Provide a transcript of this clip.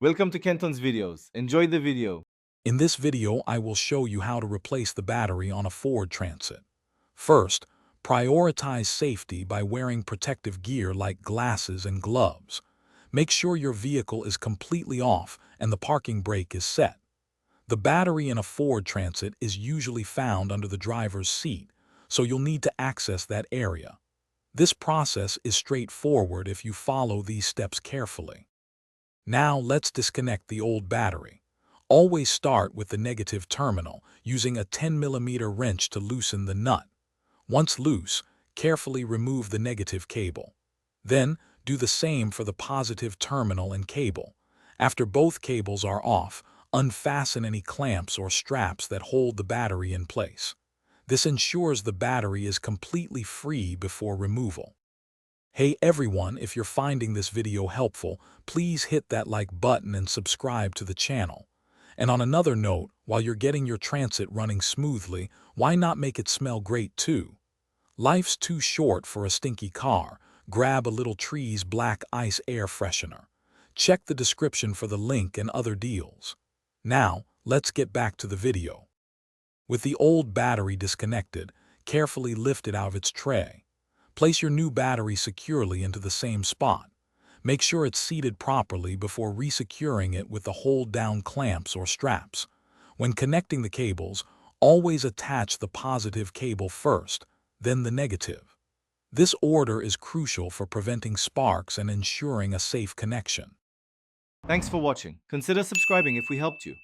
Welcome to Kenton's videos. Enjoy the video. In this video, I will show you how to replace the battery on a Ford Transit. First, prioritize safety by wearing protective gear like glasses and gloves. Make sure your vehicle is completely off and the parking brake is set. The battery in a Ford Transit is usually found under the driver's seat, so you'll need to access that area. This process is straightforward if you follow these steps carefully. Now let's disconnect the old battery. Always start with the negative terminal, using a 10mm wrench to loosen the nut. Once loose, carefully remove the negative cable. Then, do the same for the positive terminal and cable. After both cables are off, unfasten any clamps or straps that hold the battery in place. This ensures the battery is completely free before removal. Hey everyone, if you're finding this video helpful, please hit that like button and subscribe to the channel. And on another note, while you're getting your transit running smoothly, why not make it smell great too? Life's too short for a stinky car. Grab a little Tree's Black Ice air freshener. Check the description for the link and other deals. Now, let's get back to the video. With the old battery disconnected, carefully lift it out of its tray. Place your new battery securely into the same spot. Make sure it's seated properly before resecuring it with the hold-down clamps or straps. When connecting the cables, always attach the positive cable first, then the negative. This order is crucial for preventing sparks and ensuring a safe connection. Thanks for watching. Consider subscribing if we helped you.